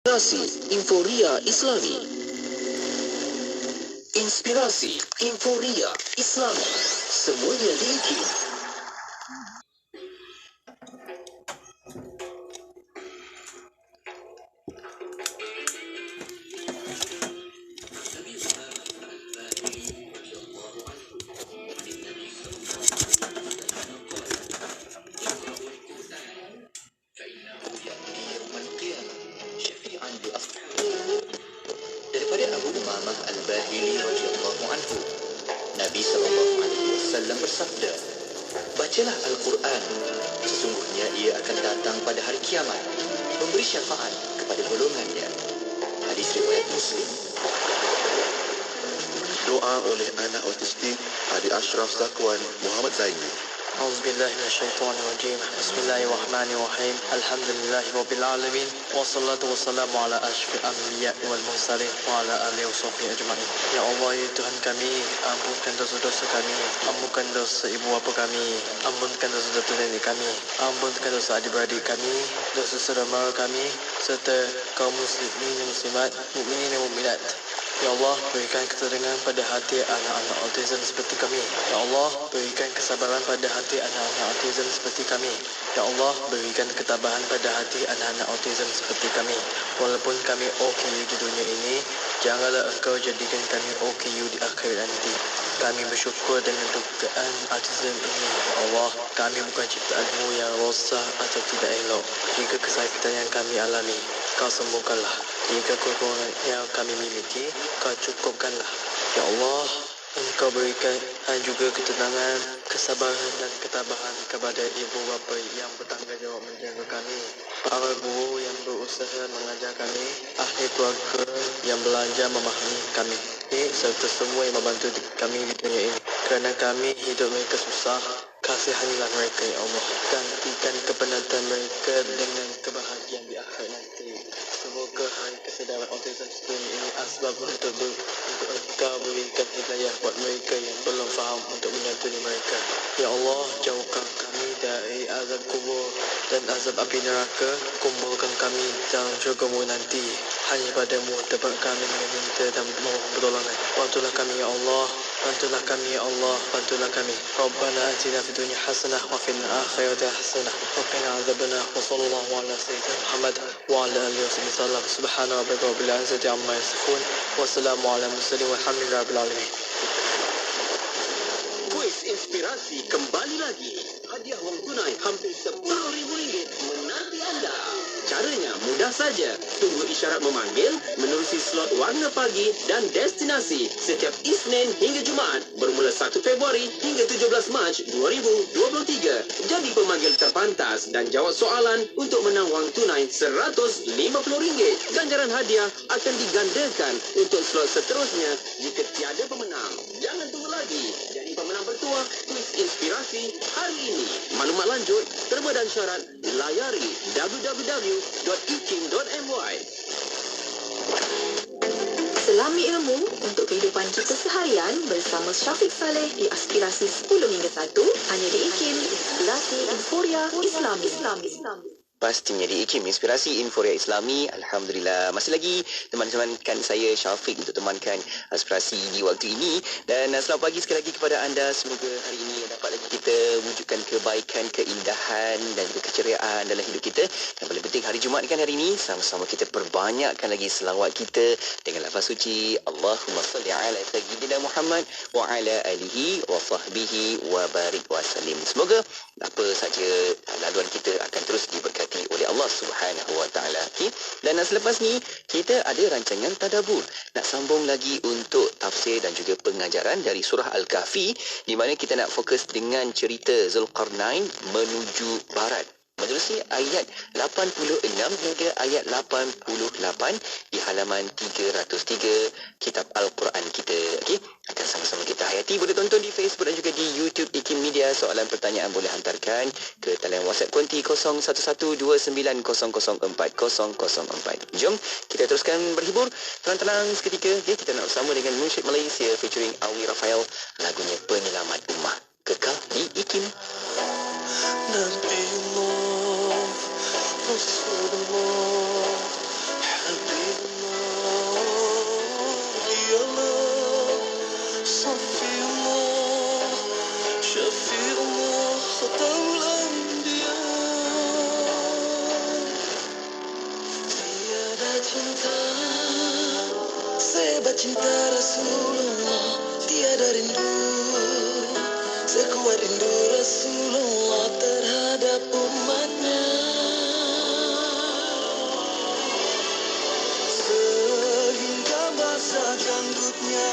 Inspirasi Inforia Islami. Inspirasi Inforia Islami. Semuanya diikim. Daripada Abu Umamah Al-Bahili radhiyallahu anhu, Nabi sallallahu alaihi wasallam bersabda, bacalah Al-Quran, sesungguhnya ia akan datang pada hari kiamat, memberi syafaat kepada golongannya. Hadis riwayat Muslim. Doa oleh anak autistik Adik Ashraf Zakwan Muhammad Zaini. A'udzubillahi minasyaitonirrajim. Bismillahirrahmanirrahim. Alhamdulillahirabbil alamin. Wassalatu wassalamu ala asyrafil anbiya wal mursalin wa ala alihi washabbihi ajmain. Ya Allah, ya Tuhan kami, ampunkan dosa-dosa kami, ampunkan dosa ibu bapa kami, ampunkan dosa-dosa nenek kami, ampunkan dosa adik-beradik kami, dosa saudara kami serta kaum muslimin dan muslimat, mukminin dan mukminat. Ya Allah, berikan ketenangan pada hati anak-anak autism seperti kami. Ya Allah, berikan kesabaran pada hati anak-anak autism seperti kami. Ya Allah, berikan ketabahan pada hati anak-anak autism seperti kami. Walaupun kami OKU di dunia ini, janganlah Engkau jadikan kami OKU di akhirat nanti. Kami bersyukur dengan dugaan autism ini. Ya Allah, kami bukan ciptaanmu yang rosak atau tidak elok. Jika kesakitan yang kami alami, Kau sembuhkanlah. Jika kekurangan yang kami miliki, Kau cukupkanlah. Ya Allah, Engkau berikan juga ketenangan, kesabaran dan ketabahan kepada ibu bapa yang bertanggungjawab menjaga kami, para guru yang berusaha mengajar kami, ahli keluarga yang belajar memahami kami, serta semua yang membantu kami di dunia ini. Kerana kami hidup mereka susah, kasihanilah mereka, Ya Allah. Gantikan kepenatan mereka dengan kebahagiaan di akhirat nanti. Semoga hari kesedaran autism dunia ini asbab untuk Engkau berikan hidayah buat mereka yang belum faham untuk menyantuni mereka. Ya Allah, jauhkan kami dari azab kubur dan azab api neraka. Kumpulkan kami dalam syurga-Mu nanti. Hanya padamu dapat kami meminta dan memohon pertolongan. Bantulah kami, Ya Allah. Bantulah kami, Ya Allah. Bantulah kami. Rabbana atina fid dunya hasanah wa fil akhirati hasanah wa qina adzabannar. Wa sallallahu ala sayyidina Muhammad wa ala alihi wasallam. Subhana rabbika rabbil izzati amma yasifun. Wassalamu ala mursalin walhamdulillahi rabbil alamin. Kuis inspirasi kembali lagi. Hadiah wang tunai hampir RM10,000 menanti anda. Caranya mudah saja. Tunggu isyarat memanggil, menerusi slot warna pagi dan destinasi setiap Isnin hingga Jumaat bermula 1 Februari hingga 17 Mac 2023. Jadi pemanggil terpantas dan jawab soalan untuk menang wang tunai RM150. Ganjaran hadiah akan digandakan untuk slot seterusnya jika tiada pemenang. Jangan tunggu lagi. Jadi pemenang bertuah kuis inspirasi hari ini. Maklumat lanjut, terma dan syarat layari www.ikim.my. Selami ilmu untuk kehidupan kita seharian bersama Syafiq Saleh di Aspirasi 10 hingga 1 hanya di IKIM, Inspirasi Inforia Islami. Pastinya di IKIM, Inspirasi Inforia Islami. Alhamdulillah, masih lagi teman-temankan saya Syafiq untuk temankan aspirasi di waktu ini. Dan selamat pagi sekali lagi kepada anda. Semoga hari ini dapat lagi kita wujudkan kebaikan, keindahan dan juga keceriaan dalam hidup kita. Yang paling penting hari Jumaat kan hari ini, sama-sama kita perbanyakkan lagi selawat kita dengan lafaz suci Allahumma salli ala sayyidina Muhammad wa ala alihi wa sahbihi wa barik wa salim. Semoga apa saja laluan kita akan terus diberkati oleh Allah Subhanahu wa taala. Okey. Dan selepas ni kita ada rancangan tadabbur. Nak sambung lagi untuk tafsir dan juga pengajaran dari surah Al-Kahfi, di mana kita nak fokus dengan cerita Zulkarnain menuju barat. Menerusi ayat 86 hingga ayat 88 di halaman 303 kitab Al-Quran kita. Okey, akan sama-sama kita hayati. Boleh tonton di Facebook dan juga di YouTube IKIM Media. Soalan pertanyaan boleh hantarkan ke talian WhatsApp konti 011290040004. Jom kita teruskan berhibur tenang-tenang seketika. Okay, kita nak bersama dengan Munsyid Malaysia featuring Awi Rafael, lagunya Penyelamat Ummah. Kekal di IKIM. Nabi Allah, Rasulullah, cinta, sehebat cinta Rasulullah, tiada rindu sekuat rindu Rasulullah terhadap umatnya. Sehingga basah janggutnya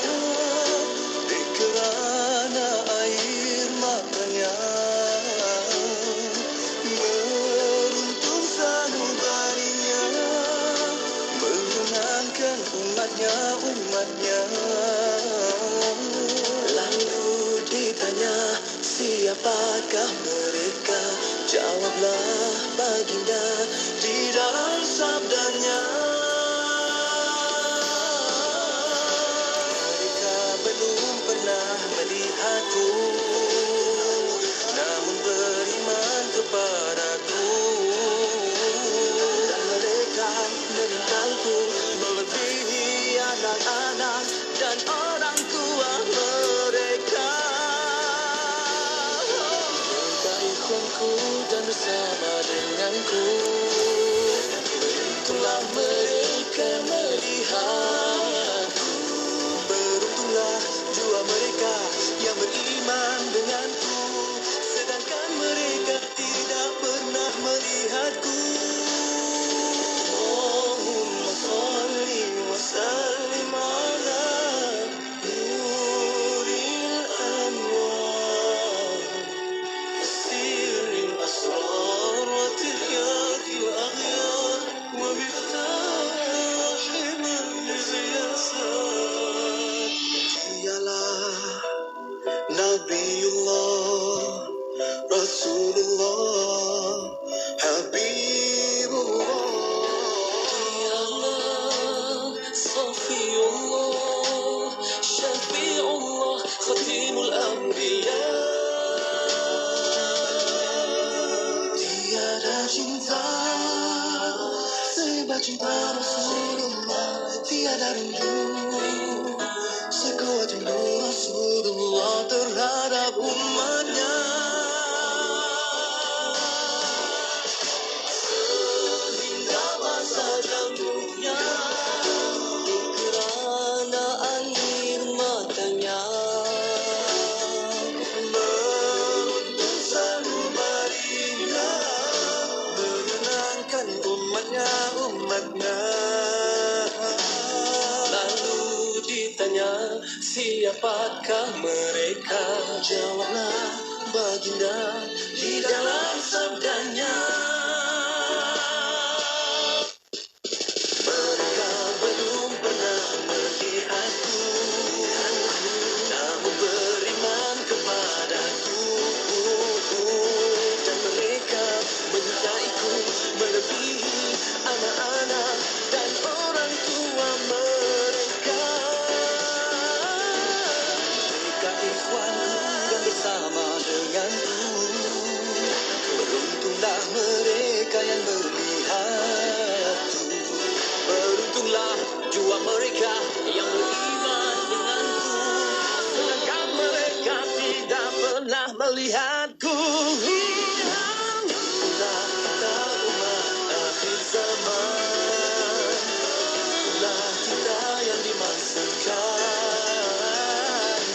dikerana air matanya. Beruntung sanubarinya menyenangkan umatnya. Lalu ditanya, siapakah mereka? Jawablah baginda di dalam sabdanya. Mereka belum pernah melihatku, namun beriman kepadaku. Dan mereka menentangku melebihi anak-anak dan orang tua mereka. Mereka ikhwanku dan bersama denganku. Beruntunglah mereka melihatku. Beruntunglah jua mereka yang beriman denganku, sedangkan mereka tidak pernah melihatku. Allahumma shalli wa sallim ala nuril anwar, sirril asrar wa tiryakil aghyar, wa miftahil ziyasat. Dialah Nabiullah, Rasulullah, Habibullah. Dialah Safiullah, Syafiullah, Khatimul Anbiya. Tiada cinta sehebat cinta Rasulullah, tiada rindu sekuat rindu Rasulullah terhadap umatnya. Sehingga masa janggutnya dikerana air matanya. Beruntung sanubarinya menyenangkan umatnya. Lalu ditanya, siapakah mereka? Jawablah baginda di dalam sabdanya. Mereka belum pernah melihatku, namun beriman kepadaku. Dan mereka menyintaiku melebihi anak-anak dan orang tua mereka. Mereka ikhwanku dan bersama denganku. Beruntunglah mereka yang melihatku. Beruntunglah jua mereka yang beriman denganku, sedangkan mereka tidak pernah melihatku. Itulah kita umat akhir zaman, itulah kita yang dimaksudkan.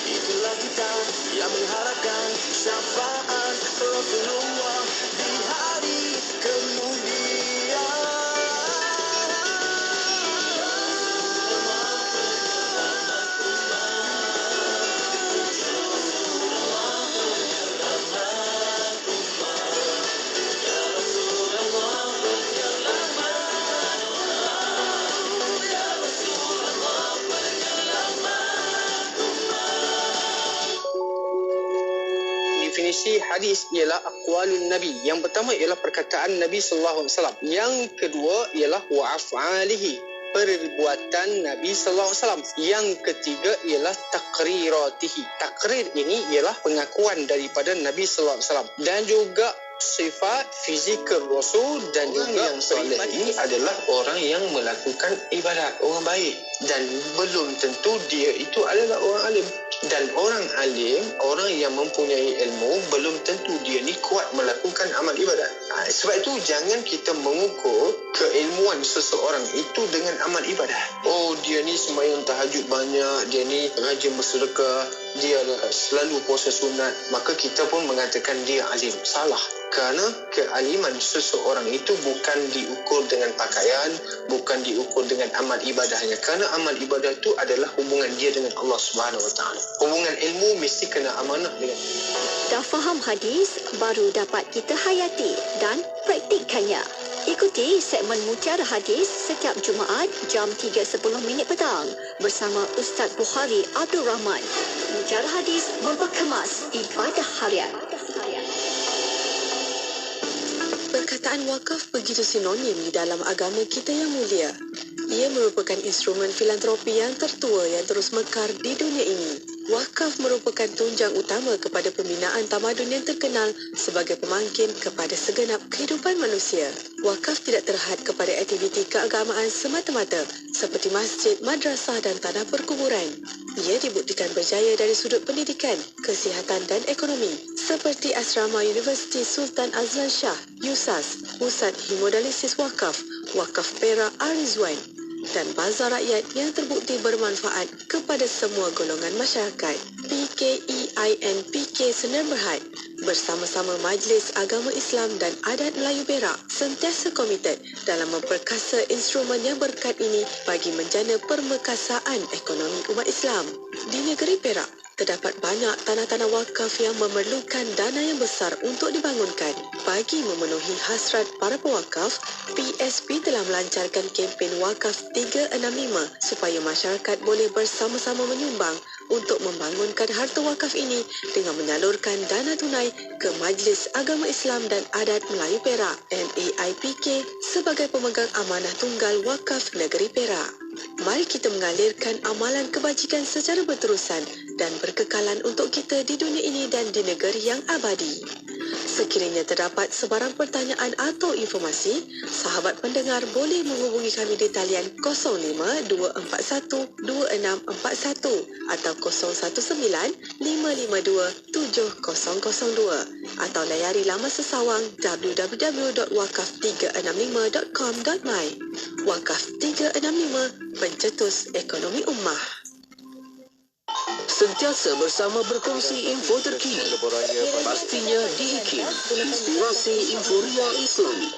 Itulah kita yang mengharapkan syafaat Rasulullah di hari kemudian. Definisi hadis ialah aqwalun nabi. Yang pertama ialah perkataan Nabi sallallahu alaihi wasallam. Yang kedua ialah wa af'alihi, perbuatan Nabi sallallahu alaihi wasallam. Yang ketiga ialah taqriratihi. Takrir ini ialah pengakuan daripada Nabi sallallahu alaihi wasallam, dan juga sifat fizikal Rasul, dan orang juga yang soleh ini adalah orang yang melakukan ibadat, orang baik, dan belum tentu dia itu adalah orang alim. Dan orang alim, orang yang mempunyai ilmu, belum tentu dia ni kuat melakukan amal ibadat. Sebab itu jangan kita mengukur keilmuan seseorang itu dengan amal ibadah. Oh, dia ni sembahyang tahajud banyak, dia ni rajin bersedekah, dia selalu puasa sunat, maka kita pun mengatakan dia alim. Salah. Kerana kealiman seseorang itu bukan diukur dengan pakaian, bukan diukur dengan amal ibadahnya. Kerana amal ibadah itu adalah hubungan dia dengan Allah Subhanahu Wa Taala. Hubungan ilmu mesti kena amanah dengan. Dah faham hadis, baru dapat kita hayati dan praktikkannya. Ikuti segmen Mutiara Hadis setiap Jumaat jam 3.10 petang bersama Ustaz Bukhari Abdul Rahman. Mutiara Hadis memperkemas ibadah harian. Perkataan wakaf begitu sinonim di dalam agama kita yang mulia. Ia merupakan instrumen filantropi yang tertua yang terus mekar di dunia ini. Wakaf merupakan tunjang utama kepada pembinaan tamadun yang terkenal sebagai pemangkin kepada segenap kehidupan manusia. Wakaf tidak terhad kepada aktiviti keagamaan semata-mata seperti masjid, madrasah dan tanah perkuburan. Ia dibuktikan berjaya dari sudut pendidikan, kesihatan dan ekonomi seperti Asrama Universiti Sultan Azlan Shah, USAS, Pusat Hemodialisis Wakaf, Wakaf Perak Al-Rizwan dan Bazar Rakyat yang terbukti bermanfaat kepada semua golongan masyarakat. PKEIN Sdn Bhd bersama-sama Majlis Agama Islam dan Adat Melayu Perak sentiasa komited dalam memperkasa instrumen yang berkat ini bagi menjana permekasaan ekonomi umat Islam. Di negeri Perak, terdapat banyak tanah-tanah wakaf yang memerlukan dana yang besar untuk dibangunkan. Bagi memenuhi hasrat para pewakaf, PSP telah melancarkan kempen Wakaf 365 supaya masyarakat boleh bersama-sama menyumbang untuk membangunkan harta wakaf ini dengan menyalurkan dana tunai ke Majlis Agama Islam dan Adat Melayu Perak MAIPK sebagai pemegang amanah tunggal wakaf negeri Perak. Mari kita mengalirkan amalan kebajikan secara berterusan dan berkekalan untuk kita di dunia ini dan di negeri yang abadi. Sekiranya terdapat sebarang pertanyaan atau informasi, sahabat pendengar boleh menghubungi kami di talian 05-241-2641 atau 019-552-7002 atau layari laman sesawang www.wakaf365.com.my. Wakaf 365, pencetus ekonomi ummah. Sentiasa bersama berkongsi info terkini. Pastinya di IKIM, Inspirasi Inforia Islami.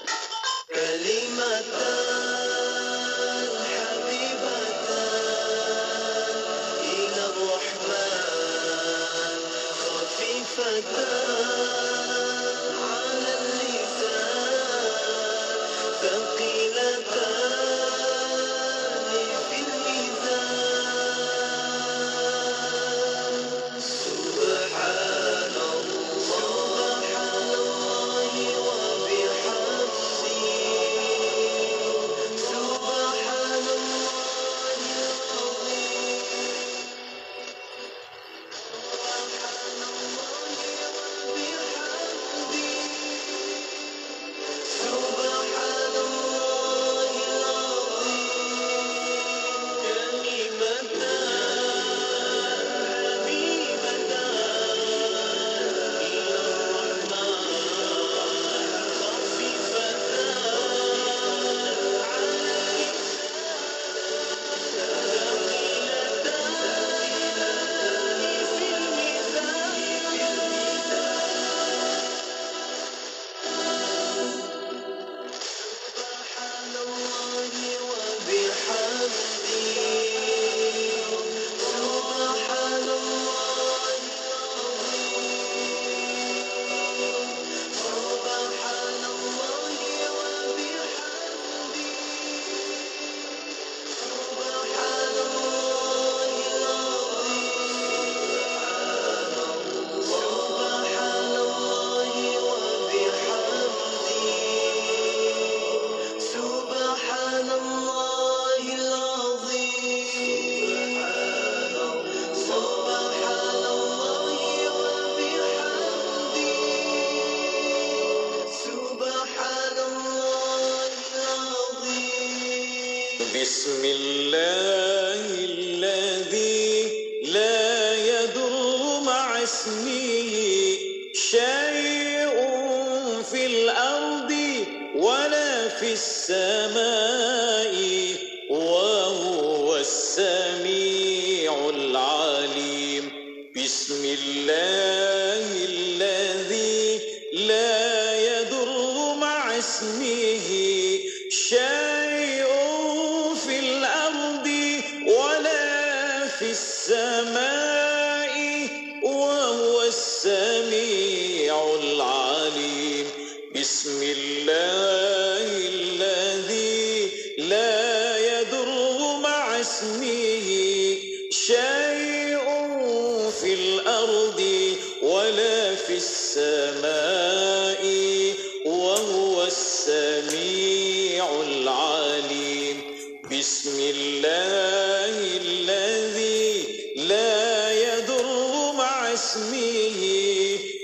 بسم الله الذي لا يضر اسمه شيء في الأرض ولا في السماء وهو السميع العليم بسم الله الذي لا يضر مع اسمه شيء في الأرض ولا في السماء وهو السميع العليم بسم الله الذي لا يضر مع اسمه شيء في الأرض ولا في السماء وهو السميع العليم بسم الله الذي لا يضر مع اسمه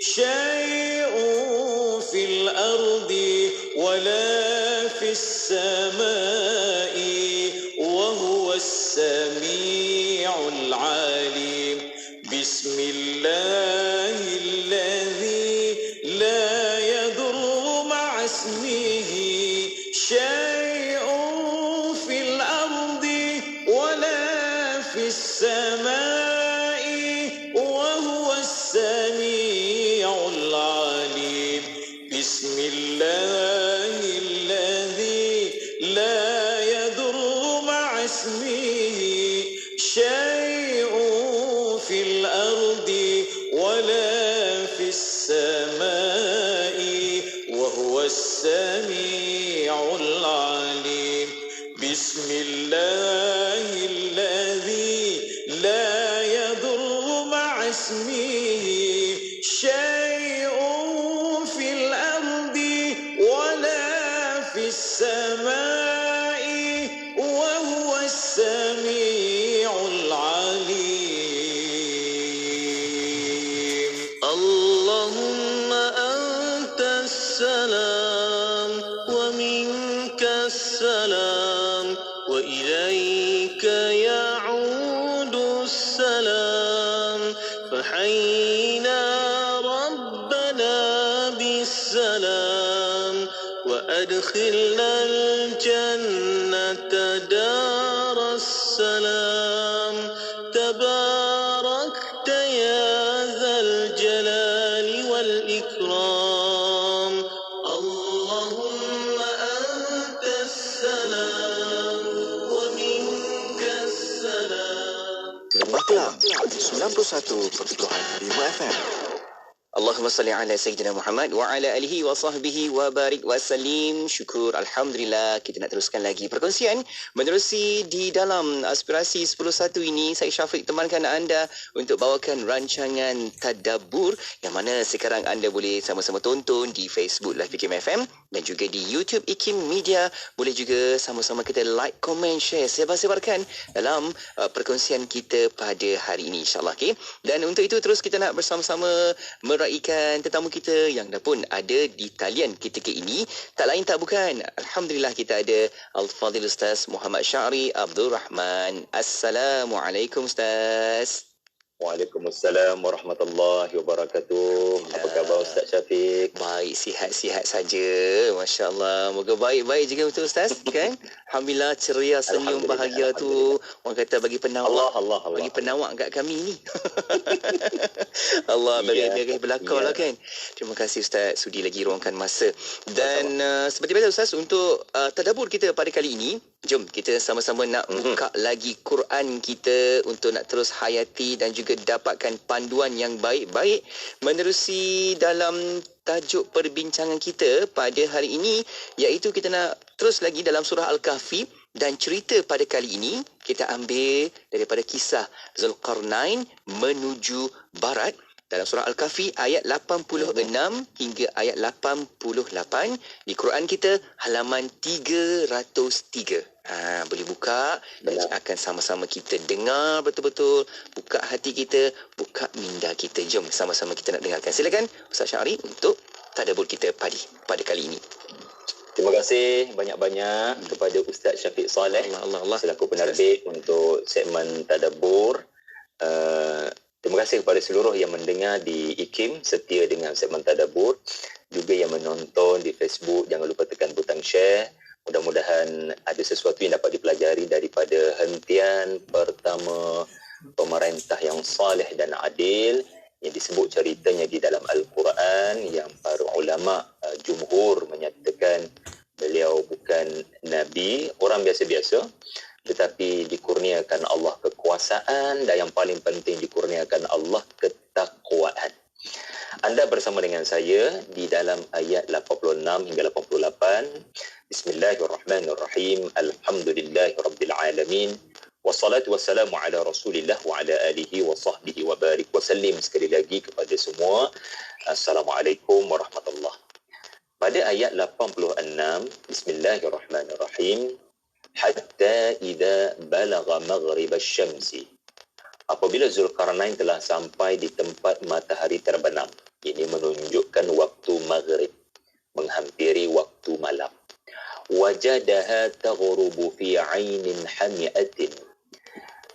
شيء في الأرض ولا في السماء وهو السميع العليم بسم الله الذي لا يضر مع اسمه شيء في الأرض ولا في السماء وهو السميع العليم بسم الله الذي لا يضر مع اسمه شيء في الأرض ولا في السماء وهو السميع العليم بسم الله الذي لا يضر مع اسمه شيء في الأرض ولا في السماء وهو السميع العليم اللهم أنت السلام ومنك السلام وإليك يعود السلام فحينا ربنا بالسلام وأدخلنا الجنة دار السلام تباركت يا ذا الجلال والإكرام اللهم أنت السلام ومنك السلام Lembah Kelang 91.5 FM. Allahumma salli ala Sayyidina Muhammad wa ala alihi wa sahbihi wa barik wa salim. Syukur, Alhamdulillah. Kita nak teruskan lagi perkongsian menerusi di dalam Aspirasi 10.1 ini. Saya Syafiq temankan anda untuk bawakan rancangan Tadabbur yang mana sekarang anda boleh sama-sama tonton di Facebook Live IKIM FM dan juga di YouTube IKIM Media. Boleh juga sama-sama kita like, komen, share, sebar-sebarkan dalam perkongsian kita pada hari ini, insyaAllah. Okay? Dan untuk itu terus kita nak bersama-sama meraikan tetamu kita yang dah pun ada di talian ketika ini. Tak lain tak bukan, Alhamdulillah kita ada Al-Fadhil Ustaz Muhammad Syahri Abdul Rahman. Assalamualaikum Ustaz. Waalaikumsalam warahmatullahi wabarakatuh. Apa khabar Ustaz Syafiq? Baik, sihat-sihat saja. Masya Allah. Moga baik-baik juga betul Ustaz, kan? Alhamdulillah, ceria, senyum, bahagia tu orang kata bagi penawak. Allah. Bagi penawak kat kami ni. Allah bagi belakang lah kan. Terima kasih Ustaz sudi lagi ruangkan masa. Dan seperti biasa Ustaz, untuk tadabbur kita pada kali ini, jom kita sama-sama nak buka lagi Quran kita untuk nak terus hayati dan juga dapatkan panduan yang baik-baik menerusi dalam tajuk perbincangan kita pada hari ini, iaitu kita nak terus lagi dalam surah Al-Kahfi. Dan cerita pada kali ini kita ambil daripada kisah Zulkarnain menuju barat dalam surah Al-Kahfi ayat 86 hingga ayat 88 di Quran kita halaman 303. Boleh buka dan akan sama-sama kita dengar betul-betul, buka hati kita, buka minda kita. Jom sama-sama kita nak dengarkan. Silakan Ustaz Syahri untuk tadabbur kita pada kali ini. Terima kasih banyak-banyak kepada Ustaz Syafiq Saleh Allah. selaku penerbit untuk segmen Tadabbur. Terima kasih kepada seluruh yang mendengar di IKIM, setia dengan segmen Tadabbur. Juga yang menonton di Facebook, jangan lupa tekan butang share. Mudah-mudahan ada sesuatu yang dapat dipelajari daripada hentian pertama pemerintah yang saleh dan adil yang disebut ceritanya di dalam Al-Quran, yang para ulama jumhur menyatakan beliau bukan Nabi, orang biasa-biasa, tetapi dikurniakan Allah kekuasaan dan yang paling penting dikurniakan Allah ketakwaan. Anda bersama dengan saya di dalam ayat 86 hingga 88. Bismillahirrahmanirrahim. Alhamdulillahirabbil alamin. Wassalatu wassalamu ala Rasulillah wa ala alihi wa sahbihi wa barik wa sallim. Sekali lagi kepada semua, Assalamualaikum warahmatullahi. Pada ayat 86, Bismillahirrahmanirrahim. Hatta idza balagha maghrib asy-syamsi. Apabila Zulkarnain telah sampai di tempat matahari terbenam. Ini menunjukkan waktu maghrib, menghampiri waktu malam. Wajadaha taghrubu fi 'ainin hami'atin.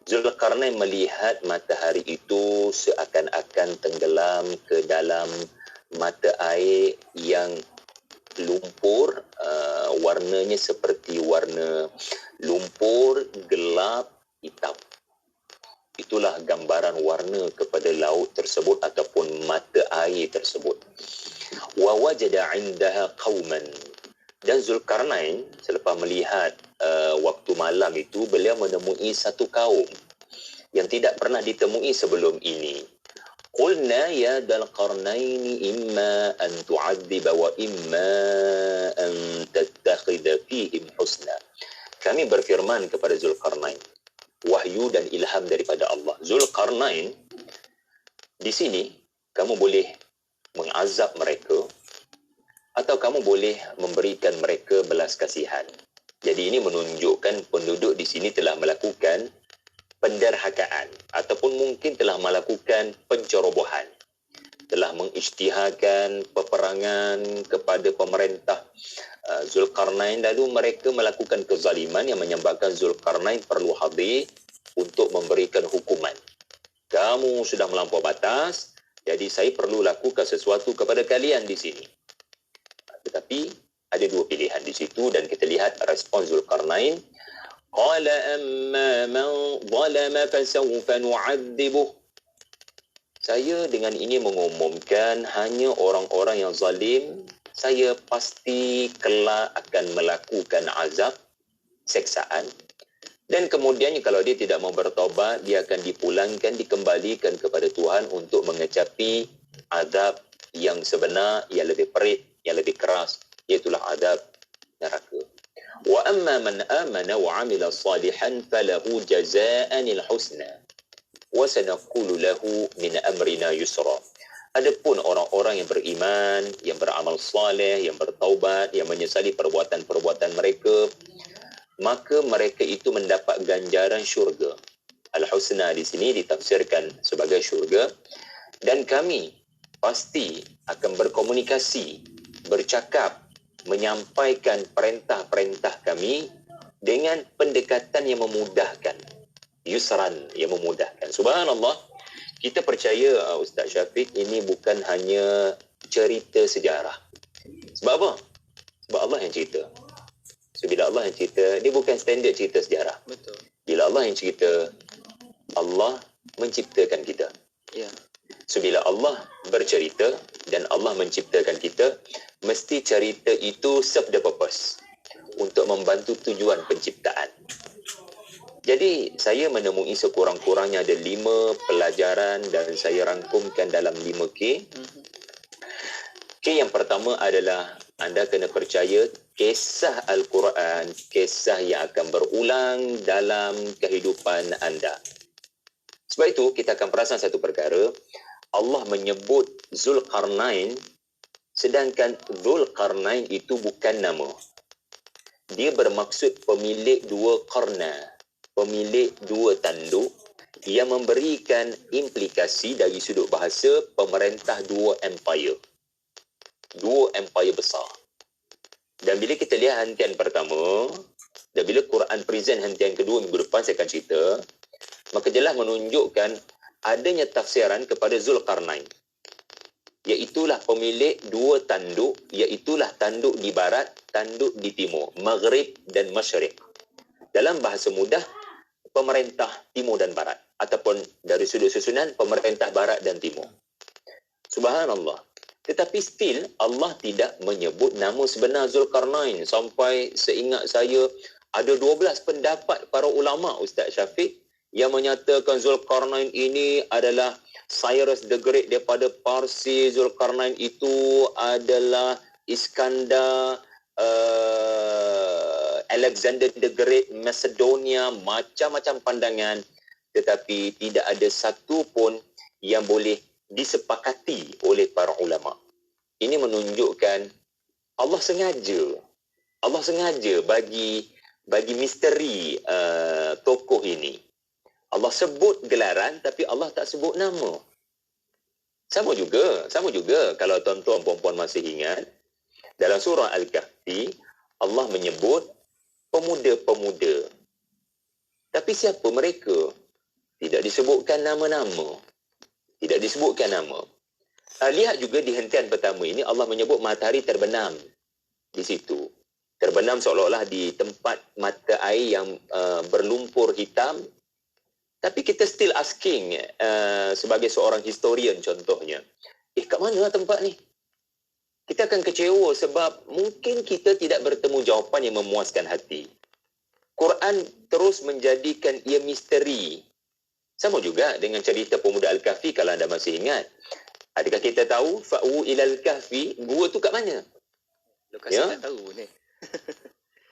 Zulkarnain melihat matahari itu seakan-akan tenggelam ke dalam mata air yang lumpur, warnanya seperti warna lumpur gelap hitam. Itulah gambaran warna kepada laut tersebut ataupun mata air tersebut. Wa wajada 'indaha qauman. Dan Zulkarnain selepas melihat waktu malam itu, beliau menemui satu kaum yang tidak pernah ditemui sebelum ini. Qulna ya dal qarnaini imma an tu'adziba wa imma an tattakhidha fihim husna. Kami berfirman kepada Zulkarnain, wahyu dan ilham daripada Allah. Zulkarnain, di sini kamu boleh mengazab mereka atau kamu boleh memberikan mereka belas kasihan. Jadi ini menunjukkan penduduk di sini telah melakukan penderhakaan ataupun mungkin telah melakukan pencerobohan, telah mengisytiharkan peperangan kepada pemerintah Zulkarnain, lalu mereka melakukan kezaliman yang menyebabkan Zulkarnain perlu hadir untuk memberikan hukuman. Kamu sudah melampau batas, jadi saya perlu lakukan sesuatu kepada kalian di sini. Tetapi ada dua pilihan di situ dan kita lihat respon Zulkarnain. Qala amma man zalama fasawfa nu'adzibuh. Saya dengan ini mengumumkan hanya orang-orang yang zalim, saya pasti kelak akan melakukan azab, seksaan. Dan kemudian kalau dia tidak mau bertaubat, dia akan dipulangkan, dikembalikan kepada Tuhan untuk mengecapi azab yang sebenar, yang lebih perit, yang lebih keras, iaitulah azab neraka. Wa amma man amana wa 'amila salihan falahu jazaa'anil husna wa sanaqulu lahu min amrina yusra. Adapun orang-orang yang beriman, yang beramal saleh, yang bertaubat, yang menyesali perbuatan-perbuatan mereka, maka mereka itu mendapat ganjaran syurga. Al-husna di sini ditafsirkan sebagai syurga, dan kami pasti akan berkomunikasi, bercakap, menyampaikan perintah-perintah kami dengan pendekatan yang memudahkan, yusran, yang memudahkan. Subhanallah, kita percaya Ustaz Syafiq, ini bukan hanya cerita sejarah. Sebab apa? Sebab Allah yang cerita. So, bila Allah yang cerita, dia bukan standard cerita sejarah. Betul. Bila Allah yang cerita, Allah menciptakan kita. Ya. So, bila Allah bercerita dan Allah menciptakan kita, mesti cerita itu serve the purpose untuk membantu tujuan penciptaan. Jadi, saya menemui sekurang-kurangnya ada 5 pelajaran dan saya rangkumkan dalam 5K. K yang pertama adalah anda kena percaya kisah Al-Quran, kisah yang akan berulang dalam kehidupan anda. Sebab itu, kita akan perasan satu perkara. Allah menyebut Zulkarnain, sedangkan Zulkarnain itu bukan nama. Dia bermaksud pemilik 2 qarna, pemilik 2 tanduk, yang memberikan implikasi dari sudut bahasa pemerintah 2 empire. 2 empire besar. Dan bila kita lihat hentian pertama, dan bila Quran present hentian kedua minggu depan saya akan cerita, maka jelas menunjukkan adanya tafsiran kepada Zulkarnain. Iaitulah pemilik dua tanduk, iaitulah tanduk di barat, tanduk di timur, Maghrib dan Masyriq. Dalam bahasa mudah, pemerintah timur dan barat. Ataupun dari sudut susunan, pemerintah barat dan timur. Subhanallah. Tetapi still, Allah tidak menyebut nama sebenar Zulkarnain. Sampai seingat saya, ada 12 pendapat para ulama' Ustaz Syafiq yang menyatakan Zulkarnain ini adalah Cyrus the Great daripada Parsi. Zulkarnain itu adalah Iskandar, Alexander the Great, Macedonia, macam-macam pandangan. Tetapi tidak ada satu pun yang boleh disepakati oleh para ulama. Ini menunjukkan Allah sengaja bagi misteri tokoh ini. Allah sebut gelaran tapi Allah tak sebut nama. Sama juga kalau tuan-tuan puan-puan masih ingat, dalam surah Al-Kahfi Allah menyebut pemuda-pemuda. Tapi siapa mereka? Tidak disebutkan nama-nama. Tidak disebutkan nama. Lihat juga di hentian pertama ini Allah menyebut matahari terbenam di situ. Terbenam seolah-olah di tempat mata air yang berlumpur hitam. Tapi kita still asking sebagai seorang historian contohnya. Kat mana tempat ni? Kita akan kecewa sebab mungkin kita tidak bertemu jawapan yang memuaskan hati. Quran terus menjadikan ia misteri. Sama juga dengan cerita pemuda Al-Kahfi kalau anda masih ingat. Adakah kita tahu fa'u ilal kahfi, gua tu kat mana? Lokasi tak tahu ni.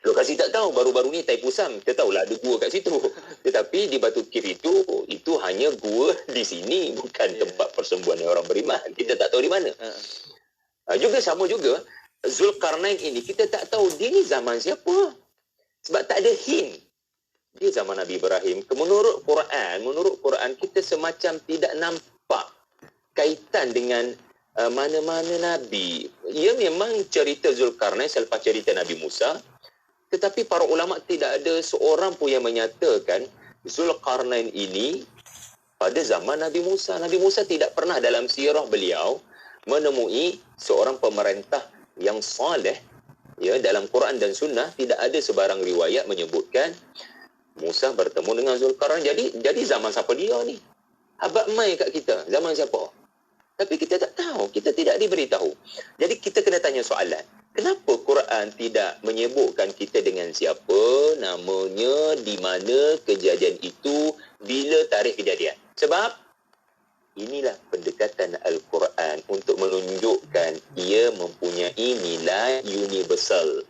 Lokasi tak tahu. Baru-baru ni Taipusam, kita tahulah ada gua kat situ. Tetapi di Batu Kif itu hanya gua di sini, bukan tempat persembuhan orang beriman. Kita tak tahu di mana. Sama juga Zulkarnain ini kita tak tahu dia ni zaman siapa. Sebab tak ada hint. Dia zaman Nabi Ibrahim. Menurut Quran kita semacam tidak nampak kaitan dengan mana-mana Nabi. Ia memang cerita Zulkarnain selepas cerita Nabi Musa. Tetapi para ulama tidak ada seorang pun yang menyatakan Zulkarnain ini pada zaman Nabi Musa. Nabi Musa tidak pernah dalam sirah beliau menemui seorang pemerintah yang soleh. Ya, dalam Quran dan Sunnah tidak ada sebarang riwayat menyebutkan Musa bertemu dengan Zulkarnain. Jadi zaman siapa dia ni? Abad mai kat kita. Zaman siapa? Tapi kita tak tahu. Kita tidak diberitahu. Jadi kita kena tanya soalan. Kenapa Quran tidak menyebutkan kita dengan siapa, namanya, di mana kejadian itu, bila tarikh kejadian? Sebab inilah pendekatan Al-Quran untuk menunjukkan ia mempunyai nilai universal.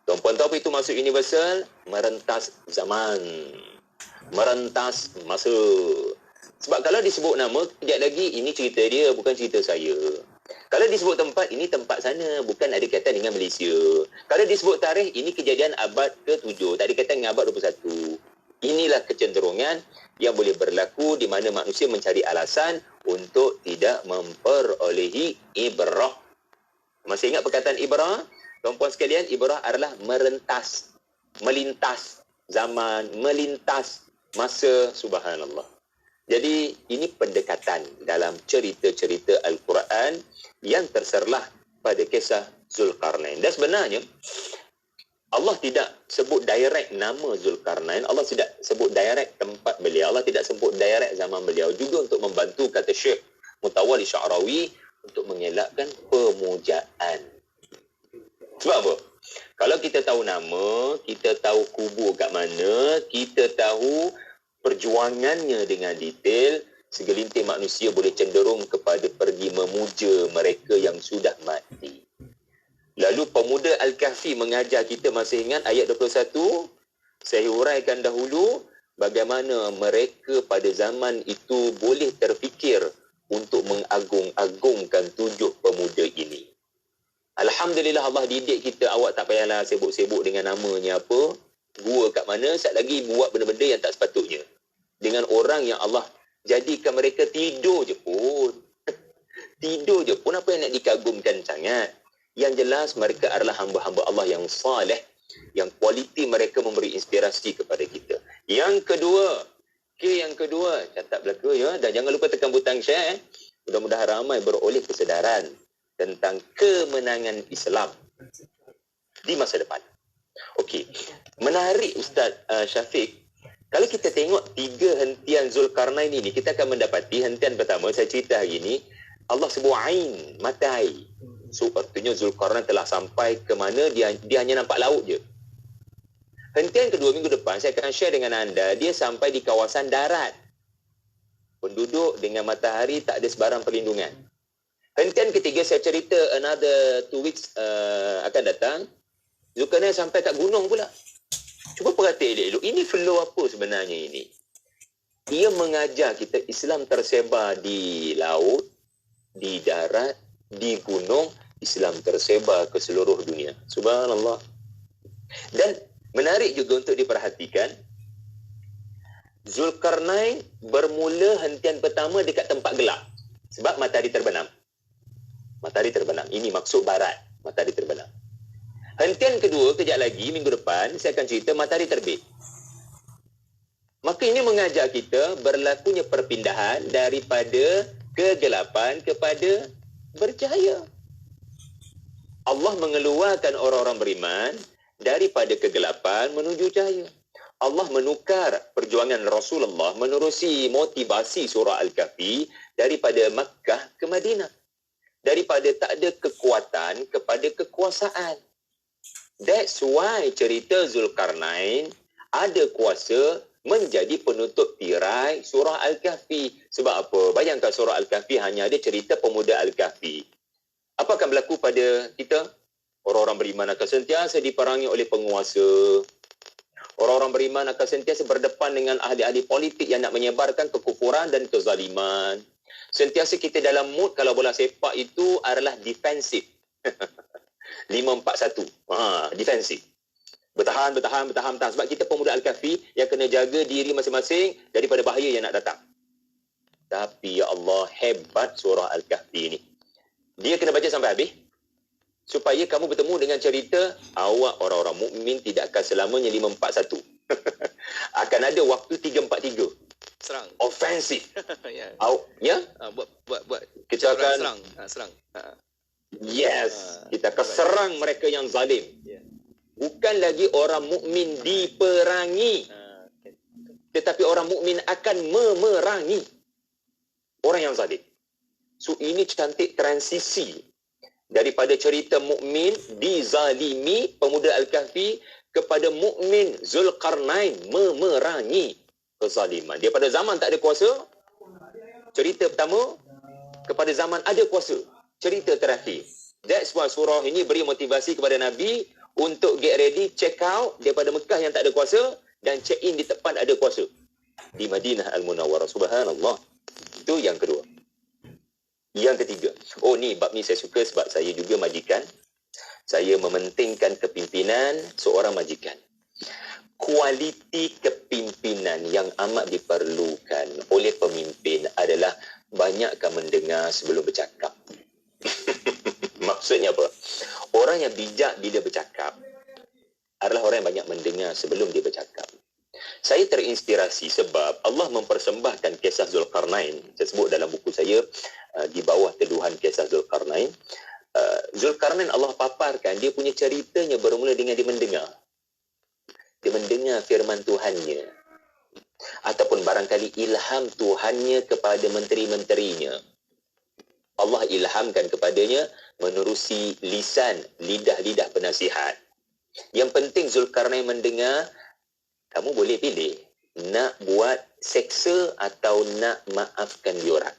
Tuan-puan tahu apa itu maksud universal? Merentas zaman, merentas masa. Sebab kalau disebut nama, kejap lagi ini cerita dia, bukan cerita saya. Kalau disebut tempat, ini tempat sana, bukan ada kaitan dengan Malaysia. Kalau disebut tarikh, ini kejadian abad ke-7, tak ada kaitan dengan abad 21. Inilah kecenderungan yang boleh berlaku di mana manusia mencari alasan untuk tidak memperolehi ibrah. Masih ingat perkataan ibrah? Tuan-puan sekalian, ibrah adalah merentas, melintas zaman, melintas masa. Subhanallah. Jadi ini pendekatan dalam cerita-cerita Al-Quran yang terserlah pada kisah Zulkarnain. Dan sebenarnya Allah tidak sebut direct nama Zulkarnain, Allah tidak sebut direct tempat beliau, Allah tidak sebut direct zaman beliau, juga untuk membantu kata Syekh Mutawalli Sya'rawi untuk mengelakkan pemujaan. Sebab apa? Kalau kita tahu nama, kita tahu kubur kat mana, kita tahu perjuangannya dengan detail, segelintir manusia boleh cenderung kepada pergi memuja mereka yang sudah mati. Lalu pemuda Al-Kahfi mengajar kita, masih ingat ayat 21? Saya huraikan dahulu bagaimana mereka pada zaman itu boleh terfikir untuk mengagung-agungkan 7 pemuda ini. Alhamdulillah Allah didik kita, awak tak payahlah sibuk-sibuk dengan namanya apa, gua kat mana, sat lagi buat benda-benda yang tak sepatutnya. Dengan orang yang Allah jadikan mereka tidur je pun. Tidur je pun apa yang nak dikagumkan sangat. Yang jelas mereka adalah hamba-hamba Allah yang saleh, yang kualiti mereka memberi inspirasi kepada kita. Yang kedua, Okey, yang kedua, catat belaka ya. Dan jangan lupa tekan butang share. Mudah-mudahan ramai beroleh kesedaran tentang kemenangan Islam di masa depan. Okey, menarik Ustaz Syafiq. Kalau kita tengok 3 hentian Zulkarnain ini, kita akan mendapati hentian pertama, saya cerita hari ini, Allah sebut ain, mata air. So, artinya Zulkarnain telah sampai ke mana, dia hanya nampak laut je. Hentian kedua minggu depan, saya akan share dengan anda, dia sampai di kawasan darat. Penduduk dengan matahari tak ada sebarang perlindungan. Hentian ketiga, saya cerita another 2 weeks akan datang, Zulkarnain sampai kat gunung pula. Cuba perhati elok-elok. Ini flow apa sebenarnya ini? Ia mengajar kita Islam tersebar di laut, di darat, di gunung. Islam tersebar ke seluruh dunia. Subhanallah. Dan menarik juga untuk diperhatikan, Zulkarnain bermula hentian pertama dekat tempat gelap. Sebab matahari terbenam. Matahari terbenam. Ini maksud barat. Matahari terbenam. Hentian kedua, kejap lagi, minggu depan, saya akan cerita matahari terbit. Maka ini mengajar kita berlakunya perpindahan daripada kegelapan kepada bercahaya. Allah mengeluarkan orang-orang beriman daripada kegelapan menuju cahaya. Allah menukar perjuangan Rasulullah menerusi motivasi surah Al-Kahfi daripada Makkah ke Madinah. Daripada tak ada kekuatan kepada kekuasaan. That's why cerita Zulkarnain ada kuasa menjadi penutup tirai surah Al-Kahfi. Sebab apa? Bayangkan surah Al-Kahfi hanya ada cerita pemuda Al-Kahfi. Apa akan berlaku pada kita? Orang-orang beriman akan sentiasa diperangi oleh penguasa. Orang-orang beriman akan sentiasa berdepan dengan ahli-ahli politik yang nak menyebarkan kekufuran dan kezaliman. Sentiasa kita dalam mood kalau bola sepak itu adalah defensif. 5-4-1. Defensif. Bertahan. Sebab kita pemuda Al-Kahfi yang kena jaga diri masing-masing daripada bahaya yang nak datang. Tapi ya Allah, hebat surah Al-Kahfi ini. Dia kena baca sampai habis. Supaya kamu bertemu dengan cerita awak orang-orang mukmin tidak akan selamanya 5-4-1. Akan ada waktu 3-4-3. Serang. Ofensif. Ya. Ya? Buat Kita akan serang. Yes, kita akan serang mereka yang zalim. Bukan lagi orang mukmin diperangi, tetapi orang mukmin akan memerangi orang yang zalim. So ini cantik transisi daripada cerita mukmin dizalimi pemuda Al-Kahfi kepada mukmin Zulkarnain memerangi kezaliman. Dia pada zaman tak ada kuasa, cerita pertama, kepada zaman ada kuasa, cerita terakhir. That's why surah ini beri motivasi kepada Nabi untuk get ready, check out daripada Mekah yang tak ada kuasa dan check in di tempat ada kuasa. Di Madinah Al-Munawwarah. Subhanallah. Itu yang kedua. Yang ketiga. Oh ni, bab ni saya suka sebab saya juga majikan. Saya mementingkan kepimpinan seorang majikan. Kualiti kepimpinan yang amat diperlukan oleh pemimpin adalah banyakkan mendengar sebelum bercakap. Maksudnya apa? Orang yang bijak bila bercakap adalah orang yang banyak mendengar sebelum dia bercakap. Saya terinspirasi sebab Allah mempersembahkan kisah Zulkarnain. Saya sebut dalam buku saya di bawah teduhan kisah Zulkarnain. Zulkarnain Allah paparkan dia punya ceritanya bermula dengan dia mendengar. Dia mendengar firman Tuhannya. Ataupun barangkali ilham Tuhannya kepada menteri-menterinya. Allah ilhamkan kepadanya menerusi lidah-lidah penasihat. Yang penting Zulkarnain mendengar, kamu boleh pilih nak buat seksa atau nak maafkan diorang.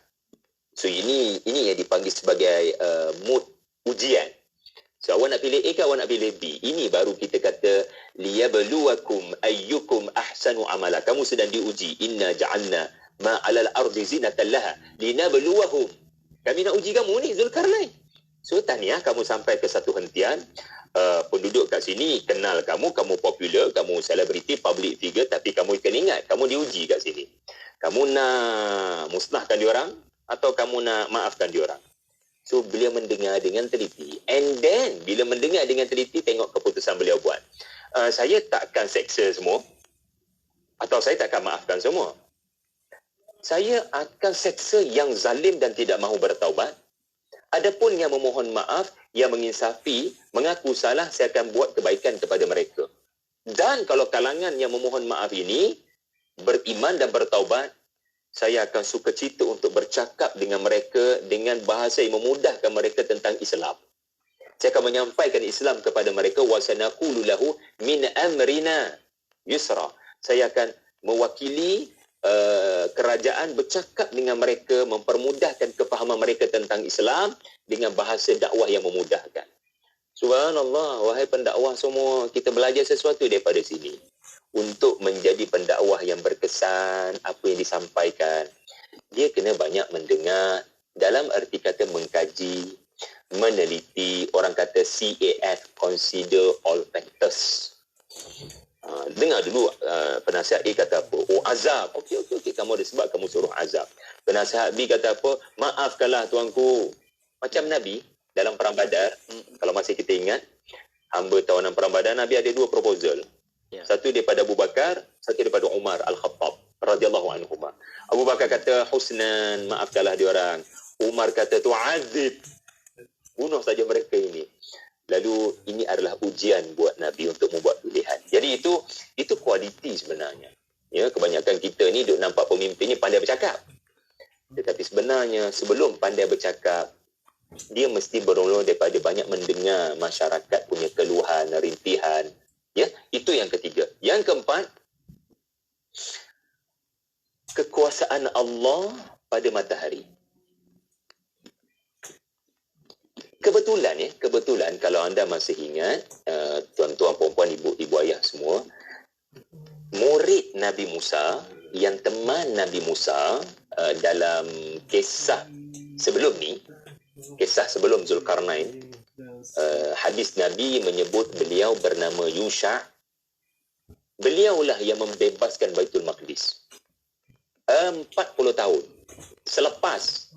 So ini yang dipanggil sebagai mood ujian. So awak nak pilih A ke awak nak pilih B? Ini baru kita kata liyabluwakum ayyukum ahsanu amala. Kamu sedang diuji. Inna ja'alna ma 'alal ardi zinatan laha linabluwahum. Kami nak uji kamu ni Zulkarnain. So tahniah kamu sampai ke satu hentian. Penduduk kat sini kenal kamu popular, kamu selebriti, public figure, tapi kamu kena ingat kamu diuji kat sini. Kamu nak musnahkan diorang atau kamu nak maafkan diorang? So beliau mendengar dengan teliti. And then bila mendengar dengan teliti, tengok keputusan beliau buat. Saya takkan seksa semua atau saya takkan maafkan semua. saya akan seksa yang zalim dan tidak mahu bertaubat. Adapun yang memohon maaf, yang menginsafi, mengaku salah, saya akan buat kebaikan kepada mereka. Dan kalau kalangan yang memohon maaf ini beriman dan bertaubat, saya akan sukacita untuk bercakap dengan mereka dengan bahasa yang memudahkan mereka tentang Islam. Saya akan menyampaikan Islam kepada mereka, wa sanaqulu lahu min amrina yusra. Saya akan mewakili kerajaan bercakap dengan mereka, mempermudahkan kefahaman mereka tentang Islam dengan bahasa dakwah yang memudahkan. Subhanallah, wahai pendakwah semua, kita belajar sesuatu daripada sini. Untuk menjadi pendakwah yang berkesan, apa yang disampaikan, dia kena banyak mendengar, dalam erti kata mengkaji, meneliti, orang kata CAF, consider all factors. Dengar dulu penasihat A kata apa. Oh, azab. Okey. Kamu ada sebab kamu suruh azab. Penasihat B kata apa. Maafkanlah tuanku. Macam Nabi dalam Perang Badar. Kalau masih kita ingat. Hamba tawanan Perang Badar, Nabi ada 2 proposal. Satu daripada Abu Bakar, satu daripada Umar Al-Khattab radhiyallahu anhuma. Abu Bakar kata husnan, maafkanlah diorang. Umar kata tu'adzib. Bunuh saja mereka ini. Lalu ini adalah ujian buat Nabi untuk membuat pilihan. Jadi itu kualiti sebenarnya. Ya, kebanyakan kita ni duk nampak pemimpin ni pandai bercakap. Tetapi sebenarnya sebelum pandai bercakap, dia mesti bermula daripada banyak mendengar masyarakat punya keluhan, rintihan. Ya, itu yang ketiga. Yang keempat, kekuasaan Allah pada matahari. Kebetulan kalau anda masih ingat, tuan-tuan, puan-puan, ibu ayah semua, murid Nabi Musa yang teman Nabi Musa dalam kisah sebelum ni, kisah sebelum Zulkarnain, hadis Nabi menyebut beliau bernama Yusha. Beliaulah yang membebaskan Baitul Maqdis 40 tahun selepas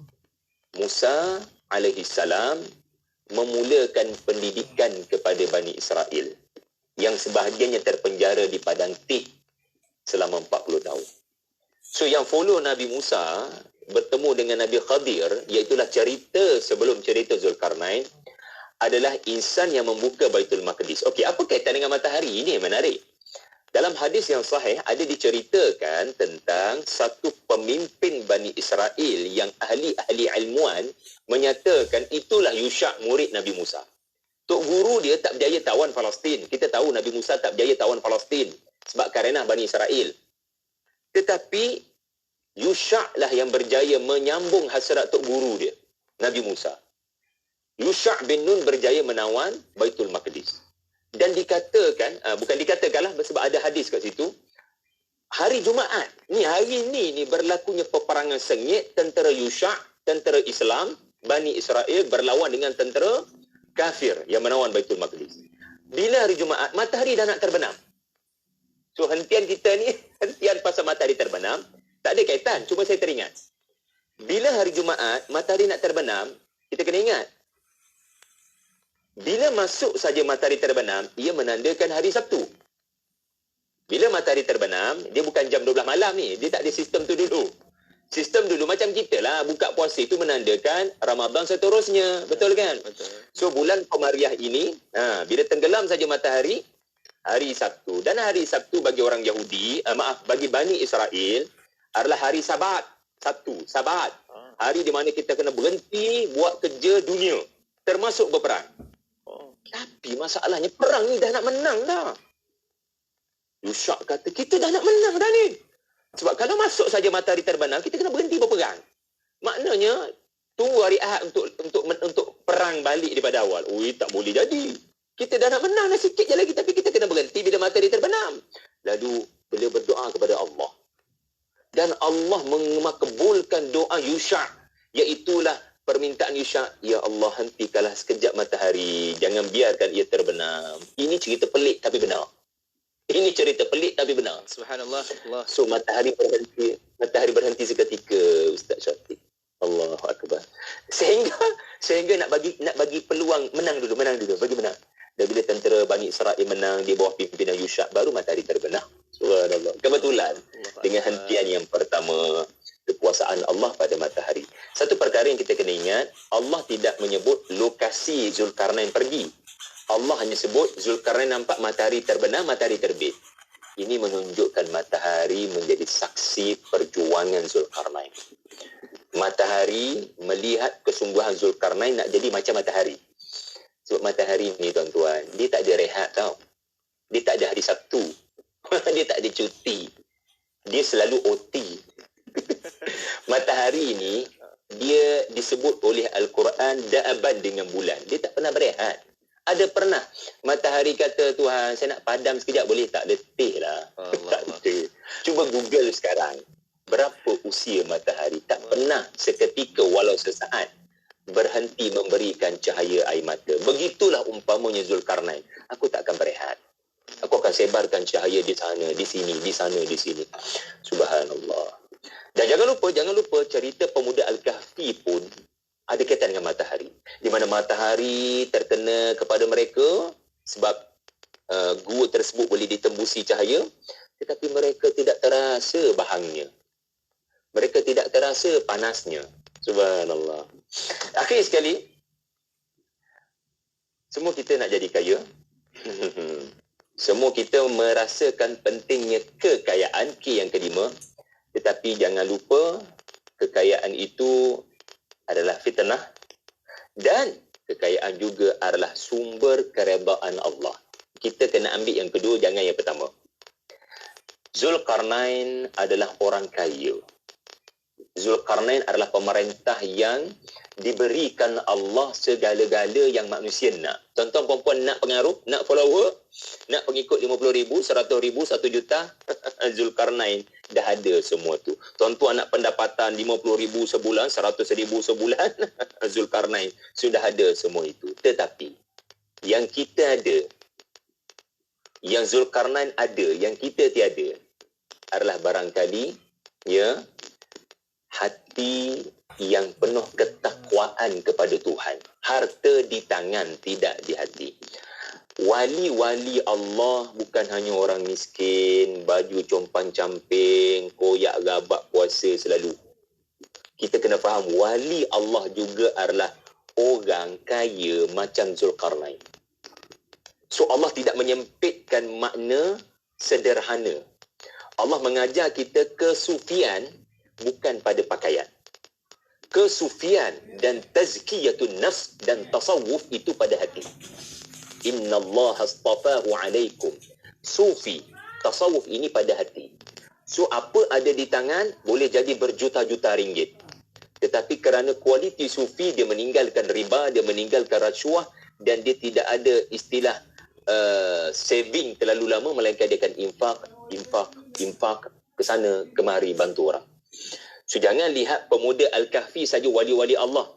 Musa alaihi salam memulakan pendidikan kepada Bani Israel yang sebahagiannya terpenjara di padang Tih selama 40 tahun. So yang follow Nabi Musa bertemu dengan Nabi Khadir, iaitulah cerita sebelum cerita Zulkarnain, adalah insan yang membuka Baitul Maqdis. Okey, apa kaitan dengan matahari? Ini yang menarik. Dalam hadis yang sahih ada diceritakan tentang satu pemimpin Bani Israel yang ahli ilmuwan menyatakan itulah Yusha, murid Nabi Musa. Tok guru dia tak berjaya tawan Palestin. Kita tahu Nabi Musa tak berjaya tawan Palestin sebab kerana Bani Israel. Tetapi Yusha lah yang berjaya menyambung hasrat tok guru dia, Nabi Musa. Yusha bin Nun berjaya menawan Baitul Maqdis. Dan dikatakan, bukan dikatakanlah sebab ada hadis kat situ, hari Jumaat, hari ini berlakunya peperangan sengit tentera Yusha, tentera Islam, Bani Israel berlawan dengan tentera kafir yang menawan Baitul Maqdis. Bila hari Jumaat, matahari dah nak terbenam. So hentian kita ni, hentian pasal matahari terbenam, tak ada kaitan, cuma saya teringat. Bila hari Jumaat, matahari nak terbenam, kita kena ingat, bila masuk saja matahari terbenam, ia menandakan hari Sabtu. Bila matahari terbenam, dia bukan jam 12 malam ni. Dia tak ada sistem tu dulu. Sistem dulu macam kita lah. Buka puasa itu menandakan Ramadan seterusnya. Betul kan? Betul. So, bulan Qamariah ini, bila tenggelam saja matahari, hari Sabtu. Dan hari Sabtu bagi orang Yahudi, bagi Bani Israel, adalah hari Sabat. Sabtu, Sabat. Hari di mana kita kena berhenti buat kerja dunia. Termasuk berperang. Tapi masalahnya perang ni dah nak menang dah. Yusha kata, kita dah nak menang dah ni. Sebab kalau masuk saja matahari terbenam, kita kena berhenti berperang. Maknanya, tunggu hari Ahad untuk perang balik daripada awal. Ui, tak boleh jadi. Kita dah nak menang dah sikit je lagi, tapi kita kena berhenti bila matahari terbenam. Lalu, beliau berdoa kepada Allah. Dan Allah mengabulkan doa Yusha, iaitulah permintaan Yusha, ya Allah, hentikanlah sekejap matahari, jangan biarkan ia terbenam. Ini cerita pelik tapi benar. Ini cerita pelik tapi benar. Subhanallah. Allah. So matahari berhenti seketika, Ustaz Syafiq. Allahu akbar. Sehingga nak bagi peluang menang dulu, bagi menang. Dan bila tentera Bani Israel menang di bawah pimpinan Yusha, baru matahari terbenam. Subhanallah. Kebetulan dengan hentian yang pertama, kekuasaan Allah pada matahari. Satu perkara yang kita kena ingat, Allah tidak menyebut lokasi Zulkarnain pergi. Allah hanya sebut Zulkarnain nampak matahari terbenam, matahari terbit. Ini menunjukkan matahari menjadi saksi perjuangan Zulkarnain. Matahari melihat kesungguhan Zulkarnain nak jadi macam matahari. Sebab matahari ni tuan-tuan, dia tak ada rehat tau. Dia tak ada hari Sabtu. Dia tak ada cuti. Dia selalu OT. Matahari ini, dia disebut oleh Al-Quran da'aban dengan bulan. Dia tak pernah berehat. Ada pernah matahari kata, Tuhan, saya nak padam sekejap boleh tak? Letih lah. Tak ada. Cuba Google sekarang. Berapa usia matahari? Tak pernah seketika walau sesaat berhenti memberikan cahaya air mata. Begitulah umpamanya Zulkarnain. Aku tak akan berehat. Aku akan sebarkan cahaya di sana, di sini, di sana, di sini. Subhanallah. Dan jangan lupa cerita pemuda Al-Kahfi pun ada kaitan dengan matahari. Di mana matahari terkena kepada mereka sebab gua tersebut boleh ditembusi cahaya, tetapi mereka tidak terasa bahangnya. Mereka tidak terasa panasnya. Subhanallah. Akhir sekali, semua kita nak jadi kaya. Semua kita merasakan pentingnya kekayaan, K yang kelima. Tetapi jangan lupa, kekayaan itu adalah fitnah. Dan kekayaan juga adalah sumber keredaan Allah. Kita kena ambil yang kedua, jangan yang pertama. Zulkarnain adalah orang kaya. Zulkarnain adalah pemerintah yang diberikan Allah segala-gala yang manusia nak. Tuan-tuan perempuan nak pengaruh, nak follower, nak pengikut 50,000, 100,000, 1 juta. Zulkarnain dah ada semua tu. Tuan-tuan nak pendapatan 50,000 sebulan, 100,000 sebulan. Zulkarnain sudah ada semua itu. Tetapi yang kita ada, yang Zulkarnain ada, yang kita tiada, adalah barangkali hati yang penuh ketakwaan kepada Tuhan. Harta di tangan, tidak di hati. Wali-wali Allah bukan hanya orang miskin, baju compang-camping, koyak gabak puasa selalu. Kita kena faham, wali Allah juga adalah orang kaya macam Zulkarnain. So Allah tidak menyempitkan makna sederhana. Allah mengajar kita kesufian bukan pada pakaian. Kesufian dan tazkiyatun nafs dan tasawuf itu pada hati. Inna Allah astafahu alaikum. Sufi, tasawuf ini pada hati. So apa ada di tangan boleh jadi berjuta-juta ringgit. Tetapi kerana kualiti sufi, dia meninggalkan riba, dia meninggalkan rasuah, dan dia tidak ada istilah saving terlalu lama, melainkan dia akan infak ke sana kemari bantu orang. So jangan lihat pemuda Al-Kahfi saja wali-wali Allah.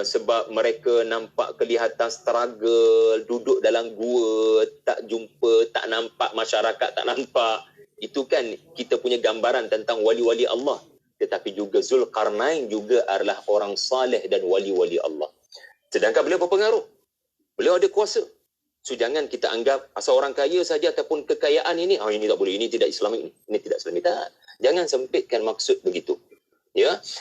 Sebab mereka nampak kelihatan struggle, duduk dalam gua, tak jumpa, tak nampak masyarakat, tak nampak. Itu kan kita punya gambaran tentang wali-wali Allah. Tetapi juga Zulkarnain juga adalah orang saleh dan wali-wali Allah. Sedangkan beliau berpengaruh. Beliau ada kuasa. So jangan kita anggap asal orang kaya saja ataupun kekayaan ini, ini tak boleh, ini tidak Islamik, ini tidak Islamik. Tak. Jangan sempitkan maksud begitu.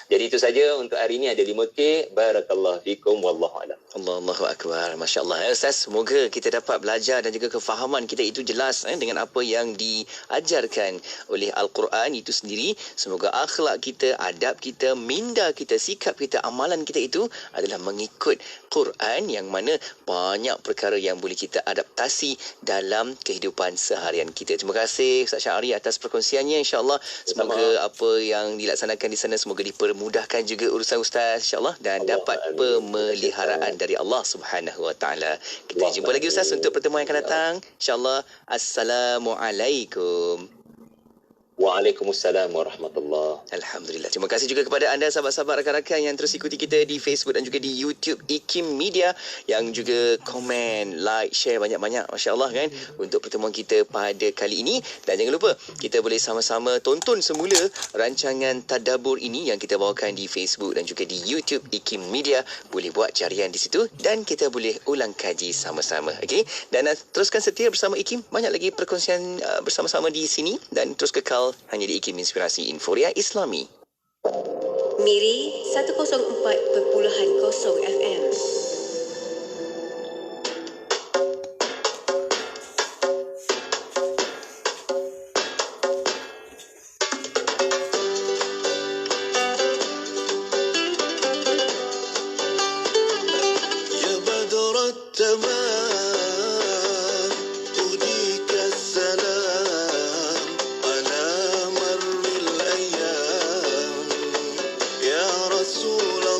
Jadi itu saja untuk hari ini, ada 5K. Barakallahu fikum, wallahu a'lam. Allahu akbar. Masya-Allah. Ustaz, semoga kita dapat belajar dan juga kefahaman kita itu jelas dengan apa yang diajarkan oleh Al-Quran itu sendiri. Semoga akhlak kita, adab kita, minda kita, sikap kita, amalan kita itu adalah mengikut Quran, yang mana banyak perkara yang boleh kita adaptasi dalam kehidupan seharian kita. Terima kasih Ustaz Syahri atas perkongsiannya. InsyaAllah semoga apa yang dilaksanakan di sana semoga dipermudahkan juga urusan Ustaz, insyaAllah, dan dapat pemeliharaan dari Allah Subhanahu Wa Taala. Kita jumpa lagi Ustaz untuk pertemuan yang akan datang, insyaAllah. Assalamualaikum. Waalaikumsalam warahmatullahi. Alhamdulillah. Terima kasih juga kepada anda sahabat-sahabat rakan-rakan yang terus ikuti kita di Facebook dan juga di YouTube IKIM Media, yang juga komen, like, share banyak-banyak, masya-Allah kan, untuk pertemuan kita pada kali ini. Dan jangan lupa kita boleh sama-sama tonton semula rancangan tadabbur ini yang kita bawakan di Facebook dan juga di YouTube IKIM Media. Boleh buat carian di situ dan kita boleh ulang kaji sama-sama. Okey, dan teruskan setia bersama IKIM. Banyak lagi perkongsian bersama-sama di sini, dan terus kekal hanya di IKIM Inspirasi Inforia Islami. Miri 104.0 FM. Ya Rasulullah